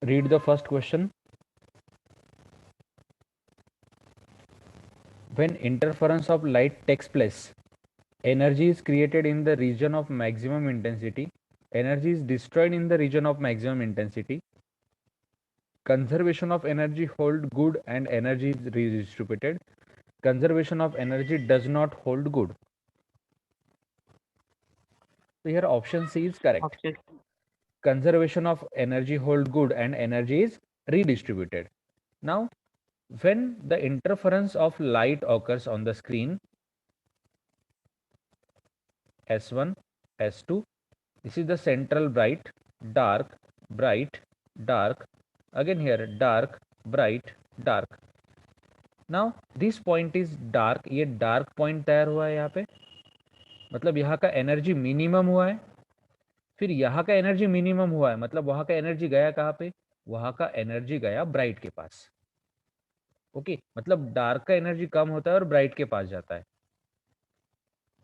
Read the first question. When interference of light takes place, energy is created in the region of maximum intensity. Energy is destroyed in the region of maximum intensity. Conservation of energy hold good and energy is redistributed. Conservation of energy does not hold good. So here option C is correct. Option Conservation of energy hold good and energy is redistributed. Now, when the interference of light occurs on the screen, S1, S2, this is the central bright, dark, bright, dark, again here dark, bright, dark. Now this point is dark, ये dark point तैयार हुआ है यहाँ पे, मतलब यहाँ का energy minimum हुआ है, फिर यहाँ का एनर्जी मिनिमम हुआ है, मतलब वहाँ का एनर्जी गया कहाँ पे, वहाँ का एनर्जी गया ब्राइट के पास. ओके, मतलब डार्क का एनर्जी कम होता है और ब्राइट के पास जाता है.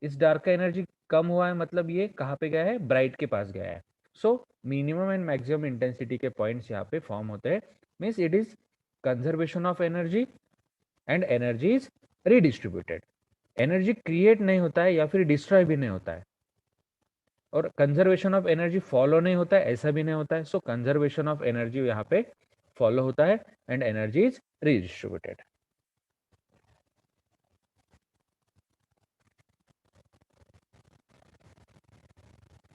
इस डार्क का एनर्जी कम हुआ है, मतलब ये कहाँ पे गया है, ब्राइट के पास गया है. So minimum and maximum intensity के पॉइंट्स यहाँ पे फॉर्म होते हैं. Means it is conservation of energy and energy is redistributed. Energy create नहीं होता है या फिर डिस्ट्रॉय भी नहीं होता है, और कंजर्वेशन ऑफ एनर्जी फॉलो नहीं होता है, ऐसा भी नहीं होता है. सो कंजर्वेशन ऑफ एनर्जी यहाँ पे फॉलो होता है and energy is redistributed.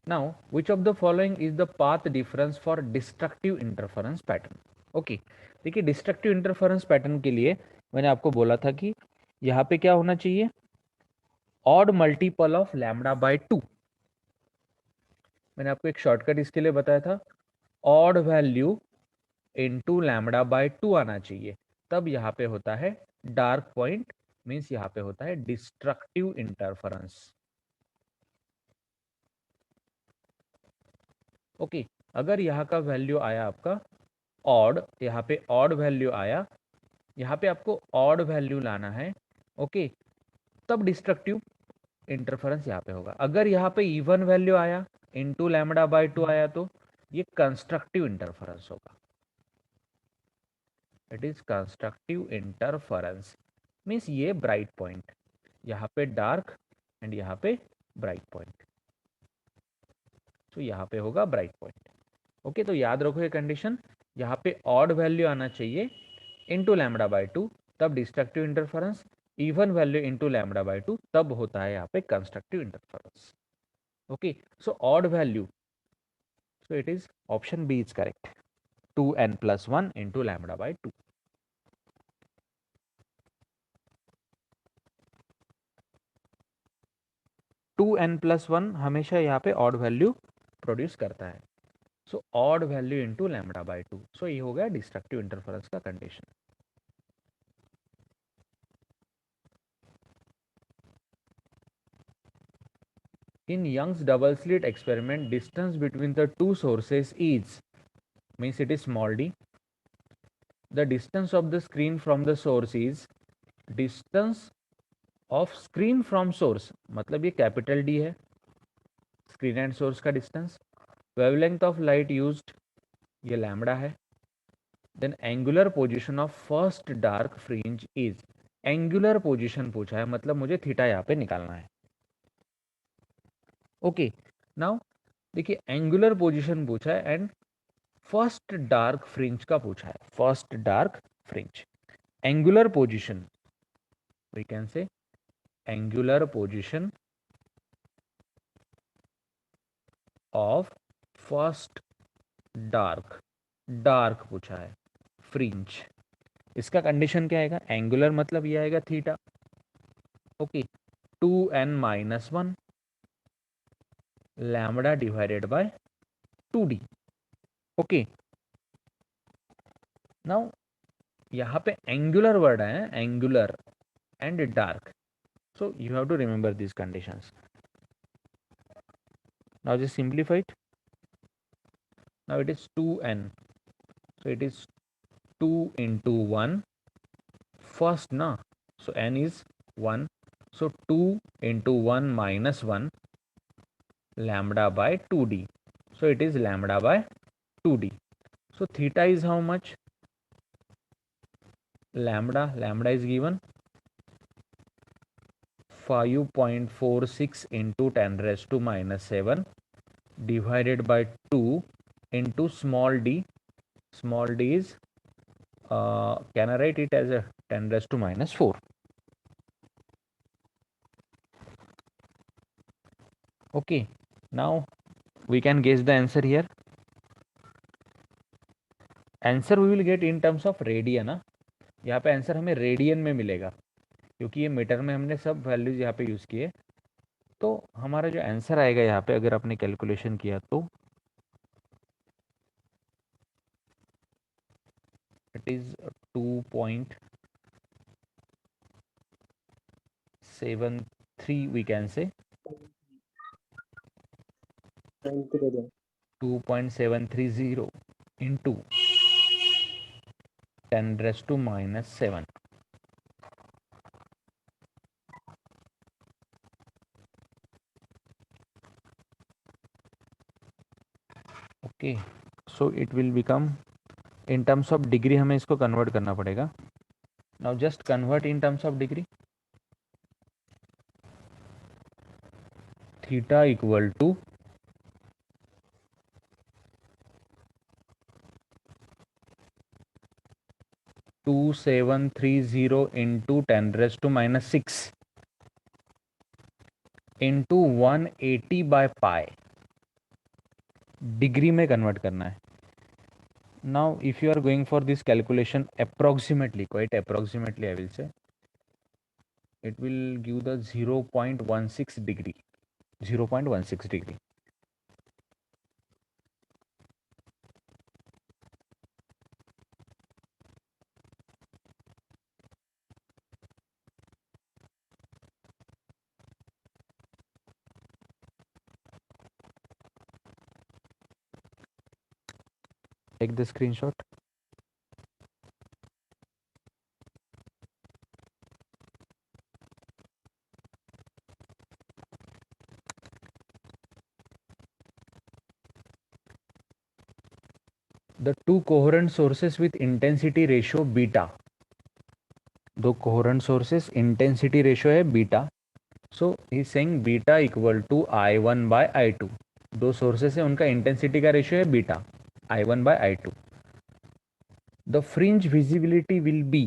Now, which of the following is the path difference for destructive interference pattern? Okay, देखिए डिस्ट्रक्टिव इंटरफेरेंस पैटर्न के लिए मैंने आपको बोला था कि यहाँ पे क्या होना चाहिए, odd multiple of lambda by 2. मैंने आपको एक शॉर्टकट इसके लिए बताया था, odd value into lambda by 2 आना चाहिए, तब यहाँ पे होता है डार्क पॉइंट, मीन्स यहाँ पे होता है डिस्ट्रक्टिव इंटरफेरेंस. ओके, अगर यहाँ का वैल्यू आया आपका ऑड, यहाँ पे ऑड वैल्यू आया, यहाँ पे आपको ऑड वैल्यू लाना है. ओके, तब डिस्ट्रक्टिव इंटरफेरेंस यहाँ पे होगा. अगर यहाँ पे इवन वैल्यू आया, इनटू लैम्बडा बाय 2 आया, तो ये कंस्ट्रक्टिव इंटरफेरेंस होगा. It is constructive interference, means ये ब्राइट पॉइंट, यहाँ पे डार्क एंड यहाँ पे ब्राइट पॉइंट, तो यहाँ पे होगा ब्राइट पॉइंट. ओके, तो याद रखो ये कंडीशन, यहाँ पे ऑड वैल्यू आना चाहिए इनटू लैम्बडा बाय 2, तब destructive interference. Even value into lambda by 2, तब होता है यहाँ पे constructive interference. Okay, so odd value, so it is option B is correct, 2n plus 1 into lambda by 2. Two n plus one हमेशा यहाँ पे odd value produce करता है. So odd value into lambda by 2, सो ये हो गया destructive interference का condition. In Young's double slit experiment, distance between the two sources is, means it is small d. The distance of the screen from the source is, distance of screen from source मतलब ये capital D है, screen and source का distance. Wavelength of light used, ये lambda है. Then angular position of first dark fringe is, angular position पूछा है, मतलब मुझे थीटा यहाँ पे निकालना है. ओके, नाउ देखिए एंगुलर पोजीशन पूछा है एंड फर्स्ट डार्क फ्रिंज का पूछा है, first dark fringe. Angular position, we can say angular position of first dark, dark पूछा है फ्रिंज. इसका कंडीशन क्या आएगा, एंगुलर मतलब ये आएगा theta. Okay, 2n-1 lambda divided by 2d. Okay, now यहाँ पे एंगुलर वर्ड है, angular and dark, so you have to remember this conditions. Now just simplify it. Now it is 2n, so it is 2 into 1 first na, so n is 1, so 2 into 1 minus 1 lambda by 2d, so it is lambda by 2d. So theta is how much? Lambda is given 5.46 into 10 raised to minus 7 divided by 2 into small d. Small d is, can I write it as a 10 raised to minus 4? Okay, now we can guess the answer here. Answer we will get in terms of radian ना, यहाँ पे answer हमें radian में मिलेगा क्योंकि ये metre में हमने सब वैल्यूज यहाँ पे यूज़ किए। तो हमारा जो आंसर आएगा यहाँ पे अगर आपने कैलकुलेशन किया तो इट इज़ 2.73 वी कैन से 2.730 into 10 raised to minus 7. Okay, so it will become in terms of degree, हमें इसको कन्वर्ट करना पड़ेगा। Now just convert in terms of degree. Theta equal to 2730 into 10 raised to minus 6 into 180 by pi, degree में convert करना है। Now if you are going for this calculation approximately, quite approximately I will say, it will give the 0.16 degree, 0.16 degree. Take the screenshot. The two coherent sources with intensity ratio beta, दो coherent sources intensity ratio है beta, so he is saying beta equal to I1 by I2, दो sources है उनका intensity का ratio है beta I1 by I2. The fringe visibility will be,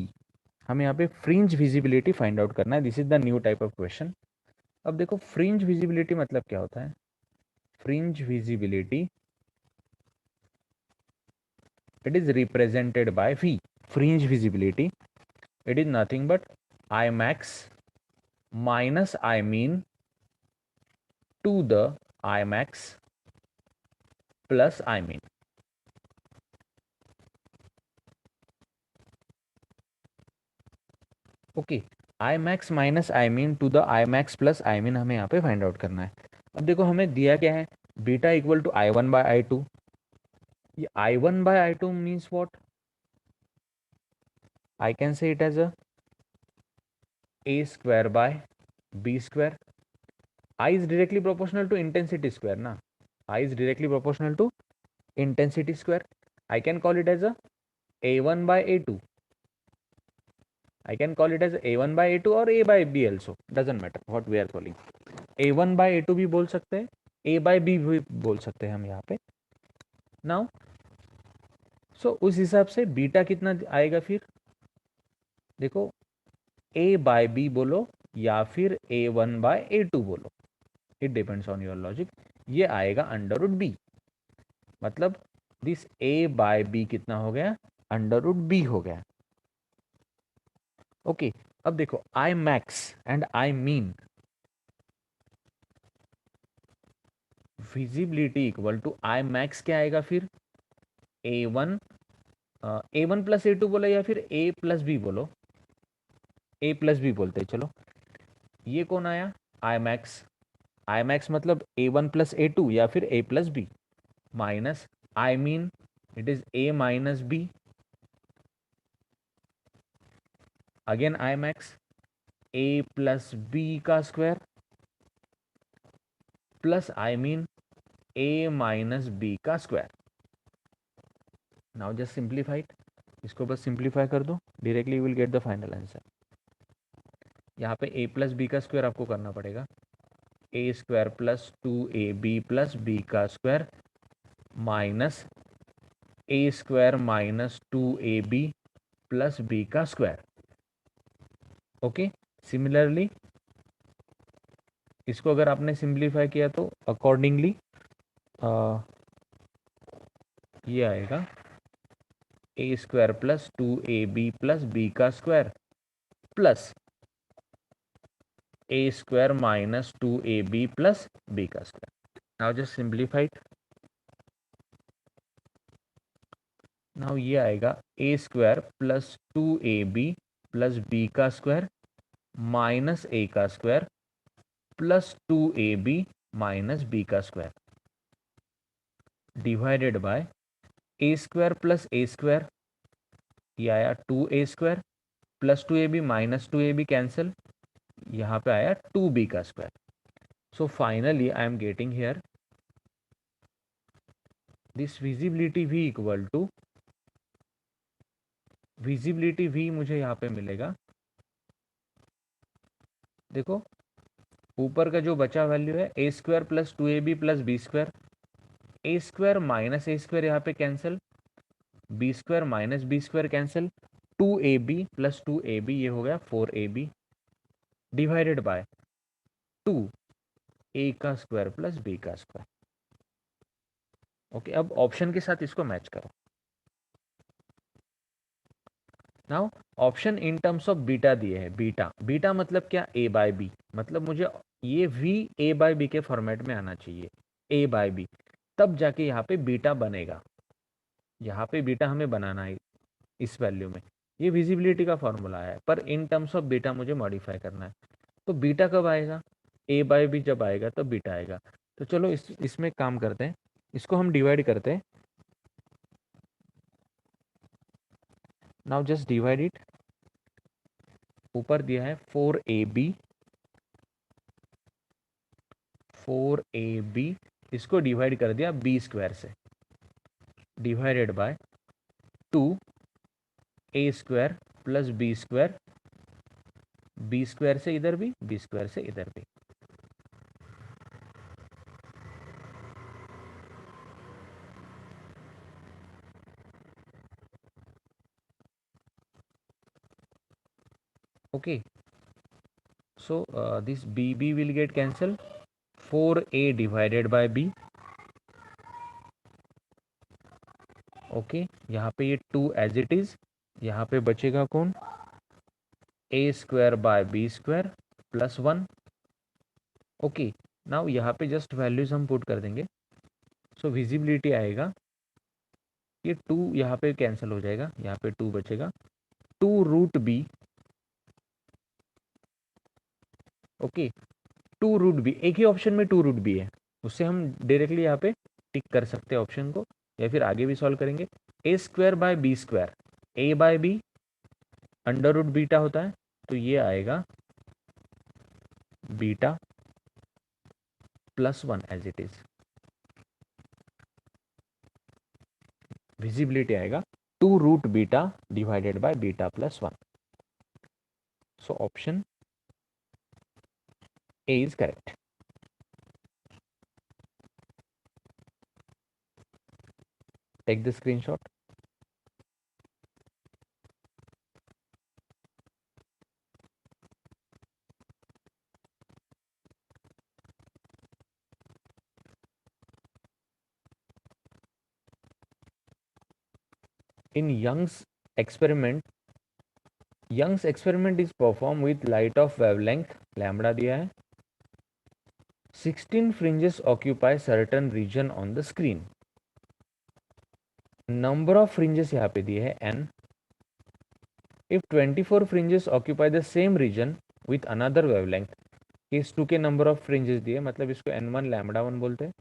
हमें यहाँ पे fringe visibility find out करना है, this is the new type of question. अब देखो fringe visibility मतलब क्या होता है? Fringe visibility, it is represented by V. Fringe visibility, it is nothing but I max minus I mean to the I max plus I mean. Okay, I max minus I mean to the I max plus I mean हमें यहाँ पे find out करना है। अब देखो हमें दिया क्या है, beta equal to I one by I two. ये I one by I two means what, I can say it as a square by b square. I is directly proportional to intensity square ना, I is directly proportional to intensity square. I can call it as a a1 by a2. I can call it as a1 by a2 or a by b also, doesn't matter what we are calling. a1 by a2 भी बोल सकते हैं, a by b भी बोल सकते हैं हम यहाँ पे। नाउ सो उस हिसाब से बीटा कितना आएगा फिर, देखो a by b बोलो या फिर a1 by a2 बोलो, it depends on your logic. ये आएगा अंडर रूट बी, मतलब दिस a by b कितना हो गया, अंडर रूट बी हो गया। ओके, अब देखो I max and I mean, visibility equal to I max क्या आएगा फिर, a1 a1 प्लस a2 बोलो या फिर a प्लस बी बोलो, a प्लस बी बोलते हैं चलो। ये कौन आया, आई मैक्स, आई मैक्स मतलब a1 प्लस a2 या फिर a plus B, minus I mean it is a minus B, again I max a plus B का square plus I mean a minus B का square. Now just simplify it, इसको बस simplify कर दो, directly you will get the final answer. यहाँ पे a plus B का square आपको करना पड़ेगा, A square plus 2ab plus B का square minus A square minus 2ab plus B का स्क्वायर। ओके, सिमिलरली इसको अगर आपने सिंप्लीफाई किया तो अकॉर्डिंगली ये आएगा A square plus 2ab plus B का square plus A square minus 2ab plus B का square. Now just simplified, now ये आएगा A square plus 2ab plus B का स्क्वायर माइनस ए का square plus 2ab minus B का square divided by A square plus A square, ये आया 2a square plus 2ab minus 2ab cancel, यहाँ पे आया 2b का square. So finally I am getting here this visibility v equal to, visibility v मुझे यहाँ पे मिलेगा, देखो ऊपर का जो बचा वैल्यू है A square plus 2ab plus B square, A square minus A square यहाँ पे cancel, B square minus B square cancel, 2ab plus 2ab ये हो गया 4ab डिवाइडेड बाय 2 ए का स्क्वायर प्लस बी का स्क्वायर। ओके, अब option के साथ इसको मैच करो। Now option in terms of beta दिए है, बीटा, बीटा मतलब क्या, ए बाय बी, मतलब मुझे ये v a बाय बी के फॉर्मेट में आना चाहिए, a बाय बी, तब जाके यहाँ पे बीटा बनेगा, यहाँ पे बीटा हमें बनाना है इस वैल्यू में, ये विजिबिलिटी का फॉर्मूला है, पर इन टर्म्स ऑफ बीटा मुझे मॉडिफाई करना है। तो बीटा कब आएगा, a बाय बी जब आएगा तब बीटा आएगा। तो चलो इसमें काम करते हैं, इसको हम डिवाइड करते हैं। नाउ जस्ट डिवाइड इट, ऊपर दिया है 4ab, 4ab इसको डिवाइड कर दिया बी स्क्वायर से, divided by 2 A square plus B square, B square से इधर भी, बी स्क्वायर से इधर भी। Okay, so this b will get cancel, 4a divided by b। Okay, यहाँ पे ये 2 एज इट इज, यहाँ पे बचेगा कौन, A square by B square plus 1। Okay, now यहाँ पे जस्ट वैल्यूज हम पुट कर देंगे, सो विजिबिलिटी आएगा, ये 2 यहाँ पे कैंसिल हो जाएगा, यहाँ पे 2 बचेगा, 2 root B. Okay, 2 root B, एक ही ऑप्शन में 2 रूट बी है, उससे हम डायरेक्टली यहाँ पे टिक कर सकते हैं ऑप्शन को, या फिर आगे भी सॉल्व करेंगे। A square by B square, A by B under root beta होता है, तो ये आएगा beta plus 1 as it is, visibility आएगा 2 root beta divided by beta plus 1। So option A is correct. Take the screenshot. In Young's experiment is performed with light of wavelength lambda दिया है, 16 fringes occupy certain region on the screen, number of fringes यहाँ पे दिए है n, if 24 fringes occupy the same region with another wavelength, case 2 के number of fringes दिए, मतलब इसको n1 लैम्डा 1 बोलते हैं,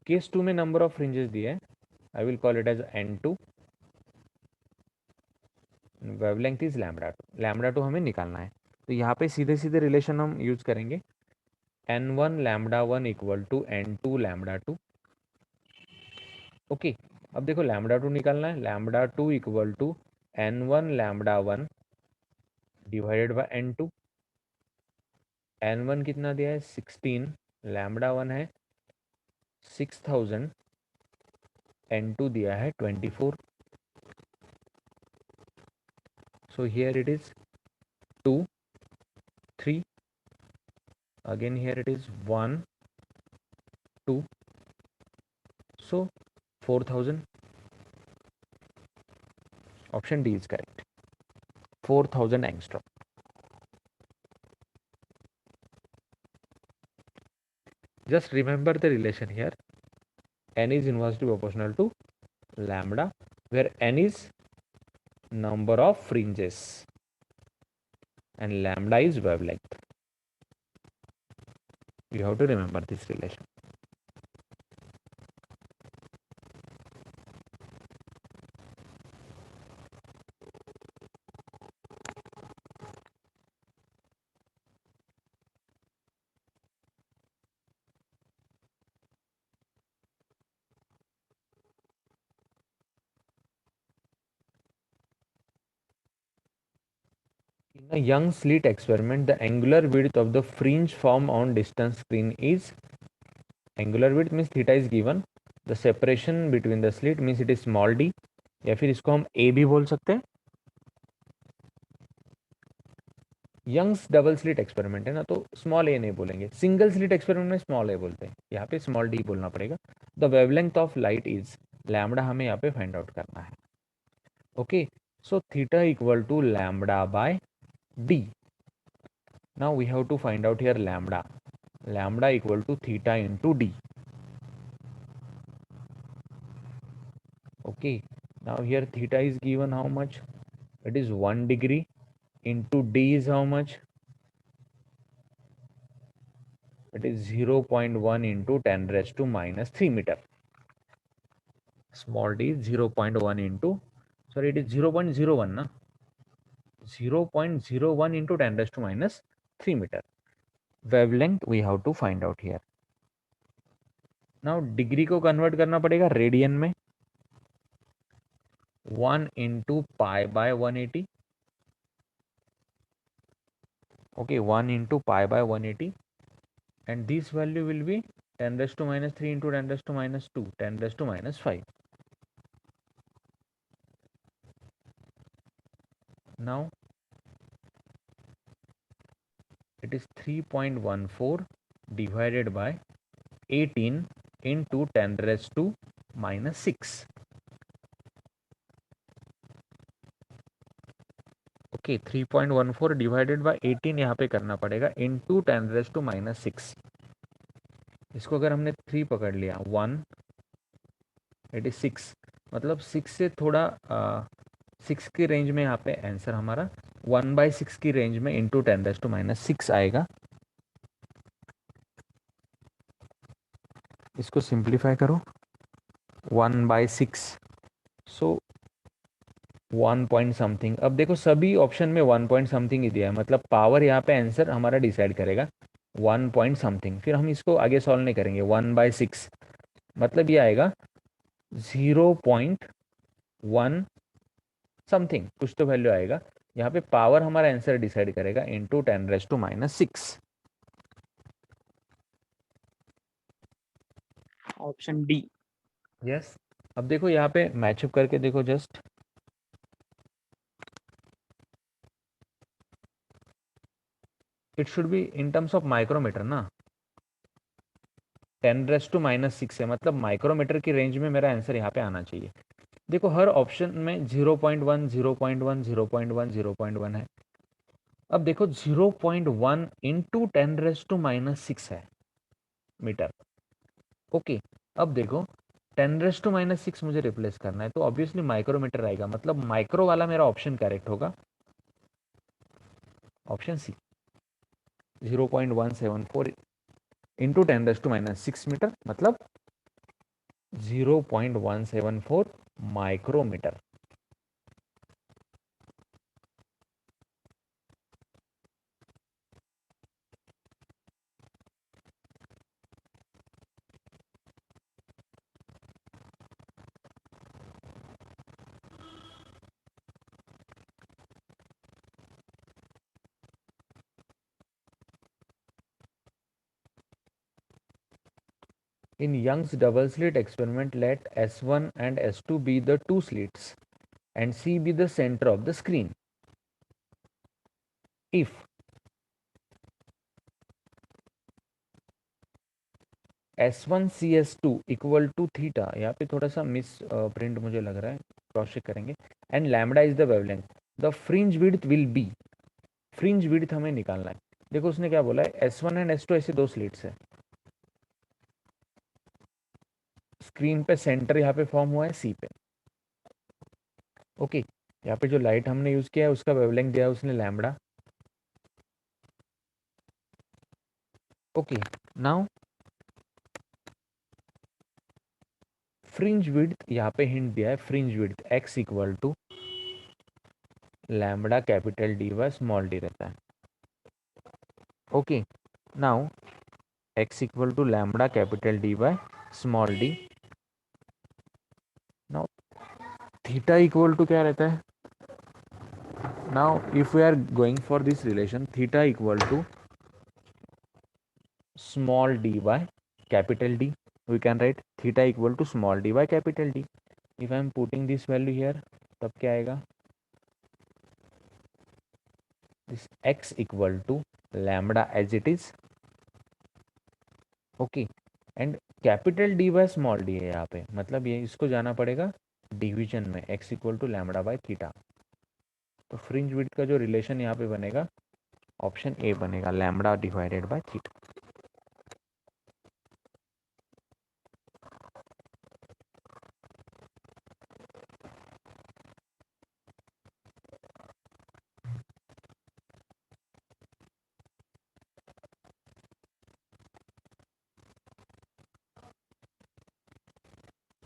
केस 2 में नंबर ऑफ फ्रिंजेस दिए है, I will call it as n2, wavelength is lambda 2, lambda 2 हमें निकालना है, तो यहाँ पे सीधे सीधे रिलेशन हम यूज करेंगे, n1 lambda 1 equal to n2 lambda 2। Okay, अब देखो लैम्बडा टू निकालना है, lambda two equal to n1 lambda one divided by n2। n1 कितना दिया है 16, लैम्बडा वन है 6000, n2 दिया है 24। So here it is 2 3, again here it is 1 2, so 4000, option D is correct, 4000 angstrom. Just remember the relation here, n is inversely proportional to lambda, where n is number of fringes and lambda is wavelength. You have to remember this relation. In a young slit experiment, the angular width of the fringe formed on distance screen is, angular width means theta is given, the separation between the slit means it is small d, या फिर इसको हम a भी बोल सकते हैं। Young's double slit experiment है ना, तो स्मॉल ए नहीं बोलेंगे, सिंगल स्लिट एक्सपेरिमेंट में स्मॉल ए बोलते हैं, यहाँ पे स्मॉल डी बोलना पड़ेगा। The wavelength of light is lambda, हमें यहाँ पे फाइंड आउट करना है। Okay, so theta equal to lambda by D. Now we have to find out here lambda, lambda equal to theta into D. Okay, now here theta is given how much, it is 1 degree into d is how much, it is 0.1 into 10 raised to minus 3 meter. Small d is 0.1 into, sorry, it is 0.01 na, 0.01 into 10 raised to minus 3 meter. Wavelength we have to find out here. Now degree को convert करना पड़ेगा radian में, 1 into pi by 180. Okay, 1 into pi by 180, and this value will be 10 raised to minus 3 into 10 raised to minus 2, 10 raised to minus 5. Now it is 3.14 divided by 18 into 10 raised to minus 6. Okay, 3.14 divided by 18 यहाँ पे करना पड़ेगा into 10 raise to minus 6। इसको अगर हमने 3 पकड़ लिया, 1 it is 6, मतलब 6 से थोड़ा 6 की रेंज में यहाँ पे आंसर हमारा 1/6 की रेंज में इंटू 10 रेज टू माइनस 6 आएगा। इसको सिंप्लीफाई करो, 1/6, सो 1 पॉइंट समथिंग। अब देखो सभी ऑप्शन में 1 पॉइंट समथिंग ही दिया है, मतलब पावर यहाँ पे आंसर हमारा डिसाइड करेगा 1 पॉइंट समथिंग। फिर हम इसको आगे सॉल्व नहीं करेंगे, 1/6 मतलब ये आएगा 0.1 समथिंग, कुछ तो वैल्यू आएगा यहाँ पे। पावर हमारा आंसर डिसाइड करेगा into 10 raise to minus 6, option D. Yes. अब देखो यहाँ पे मैचअप करके देखो, just it should be in terms of micrometre ना, 10 रेज टू माइनस 6 है, मतलब माइक्रोमीटर की रेंज में मेरा आंसर यहाँ पे आना चाहिए। देखो हर ऑप्शन में 0.1 0.1 0.1 0.1 है। अब देखो 0.1 इंटू 10 रेज टू माइनस 6 है मीटर। ओके, अब देखो 10 रेज टू माइनस 6 मुझे रिप्लेस करना है, तो ऑब्वियसली माइक्रोमीटर आएगा, मतलब माइक्रो वाला मेरा ऑप्शन करेक्ट होगा, option C, 0.174 into 10 raise to minus 6 metre, मतलब 0.174 micrometre. In Young's double slit experiment, let S1 and S2 be the two slits and C be the center of the screen. If S1 CS2 equal to theta, यहाँ पे थोड़ा सा miss print मुझे लग रहा है, cross check करेंगे, and lambda is the wavelength, the fringe width will be, fringe width हमें निकालना है। देखो उसने क्या बोला है, S1 एंड S2 ऐसे दो स्लिट्स है, स्क्रीन पे सेंटर यहाँ पे फॉर्म हुआ है सी पे। ओके, यहाँ पे जो लाइट हमने यूज किया है उसका वेवलेंथ दिया है उसने lambda. Okay, now fringe width यहाँ पे हिंट दिया है, fringe width x equal to lambda capital D by small D रहता है। Okay, now x equal to lambda capital D by small D. Now theta equal to क्या रहता है, now if we are going for this relation, theta equal to small d by capital D, we can write theta equal to small d by capital D. If I am putting this value here, तब क्या आएगा, this x equal to lambda as it is, okay, and capital D by small d है यहाँ पे, मतलब ये इसको जाना पड़ेगा डिवीजन में, x equal to lambda by theta। तो फ्रिंज विड्थ का जो रिलेशन यहाँ पे बनेगा, ऑप्शन ए बनेगा, lambda divided by theta.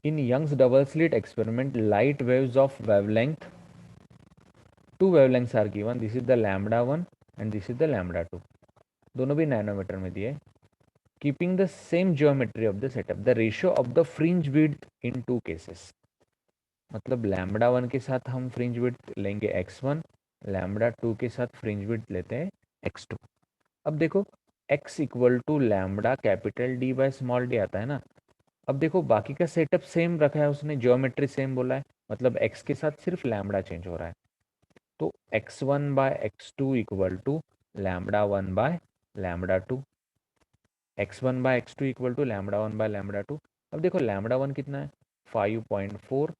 In Young's double slit experiment, light waves of wavelength, two wavelengths are given, this is the lambda 1 and this is the lambda 2, दोनों भी nanometre में दिए। Keeping the same geometry of the setup, the ratio of the fringe width in two cases, मतलब lambda 1 के साथ हम fringe width लेंगे x1, lambda 2 के साथ फ्रिंज विड्थ लेते हैं x2। अब देखो x equal to lambda capital D by small D आता है ना। अब देखो बाकी का सेटअप सेम रखा है उसने, जियोमेट्री सेम बोला है, मतलब x के साथ सिर्फ लैम्बडा चेंज हो रहा है। तो x1 by x2 equal to lambda 1 by lambda 2, x1 by x2 equal to lambda 1 by lambda 2। अब देखो लैम्बडा 1 कितना है, 5.4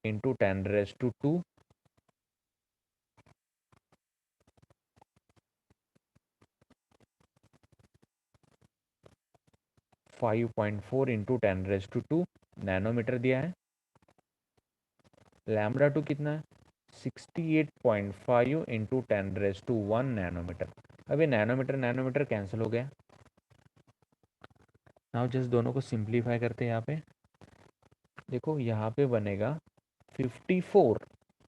इंटू 10⁻², 5.4 इंटू 10⁻² नैनोमीटर दिया है। लैम्बडा 2 कितना है, 68.5 इंटू 10⁻1 नैनोमीटर। अब ये नैनोमीटर नैनोमीटर कैंसिल हो गया। नाउ जस्ट दोनों को सिंप्लीफाई करते हैं। यहाँ पे देखो यहाँ पे बनेगा 54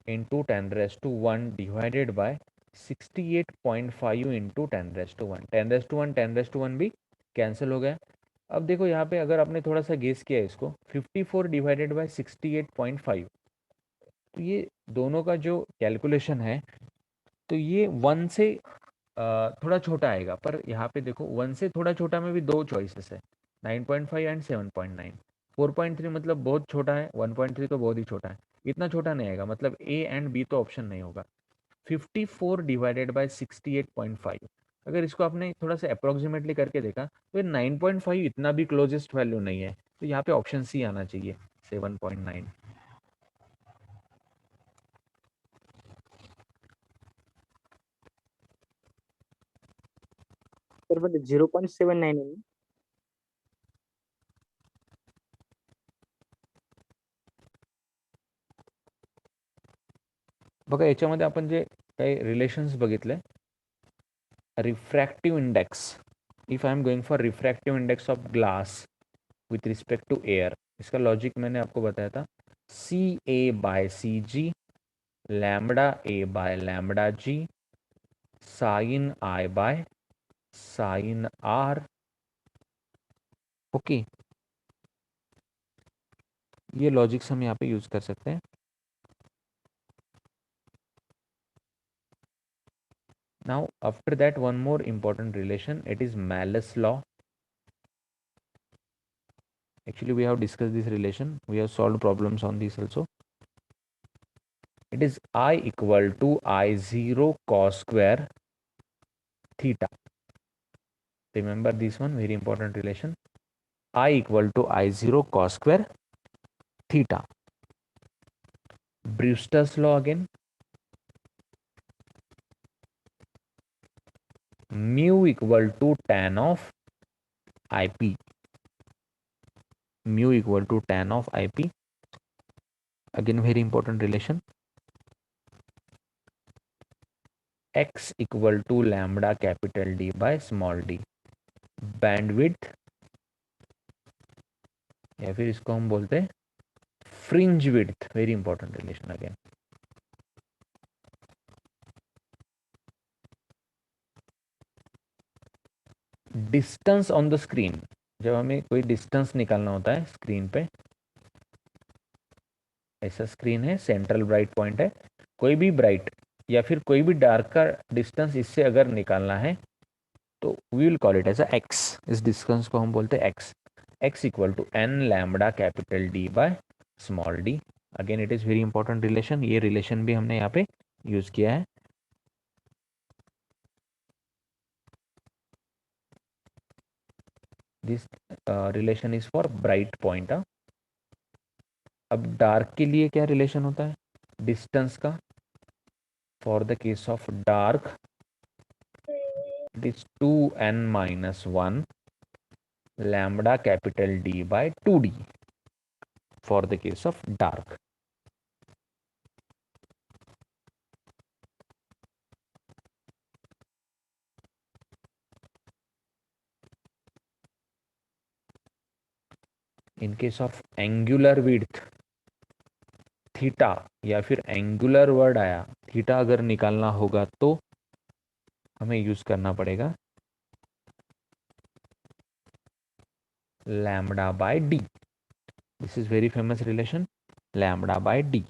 इंटू 10⁻1 डिवाइडेड बाय 68.5 इंटू 10⁻1, 10⁻1 10⁻1 भी कैंसिल हो गया। अब देखो यहाँ पे अगर आपने थोड़ा सा गेस किया इसको, 54 डिवाइडेड बाय 68.5, तो ये दोनों का जो कैलकुलेशन है, तो ये 1 से थोड़ा छोटा आएगा, पर यहाँ पे देखो 1 से थोड़ा छोटा में भी दो चॉइसेस है, 9.5 एंड 7.9। 4.3 मतलब बहुत छोटा है, 1.3 तो बहुत ही छोटा है, इतना छोटा नहीं आएगा, मतलब ए एंड बी तो ऑप्शन नहीं होगा। 54 डिवाइडेड बाय 68.5, अगर इसको आपने थोड़ा सा अप्रोक्सीमेटली करके देखा तो ये 9.5 इतना भी क्लोजेस्ट वैल्यू नहीं है, तो यहाँ पे ऑप्शन सी आना चाहिए, 7.9। तर बघ 0.79 आहे. बघा याच्यामध्ये आपण जे काही रिलेशन्स बघितले, refractive index, if I am going for refractive index of glass with respect to air, इसका लॉजिक मैंने आपको बताया था, C A by C G, lambda A by lambda G, sine I by sine R. Okay, ये logics हम यहाँ पे use कर सकते हैं। Now after that one more important relation, it is Malus law। Actually, we have discussed this relation. We have solved problems on this also. It is I equal to I0 cos square theta. Remember this one, very important relation. I equal to I0 cos square theta. Brewster's law again. Mu equal to tan of IP. Mu equal to tan of IP. Again, very important relation. X equal to lambda capital D by small d. Bandwidth या फिर इसको हम बोलते हैं fringe width. Very important relation again. Distance on the screen. जब हमें कोई distance निकालना होता है स्क्रीन पे, ऐसा स्क्रीन है, सेंट्रल ब्राइट पॉइंट है, कोई भी ब्राइट या फिर कोई भी डार्क का डिस्टेंस इससे अगर निकालना है तो we will call it as a x. इस डिस्टेंस को हम बोलते हैं x. X equal to n lambda capital D by small D. Again it is very important relation. ये रिलेशन भी हमने यहाँ पे यूज किया है. This relation is for bright point. अब डार्क के लिए क्या रिलेशन होता है डिस्टेंस का? For the case of dark it is 2n-1 lambda capital D by 2d for the case of dark. In case of angular width theta या फिर angular word आया, थीटा अगर निकालना होगा तो हमें यूज करना पड़ेगा lambda by D. This is very famous relation, lambda by D.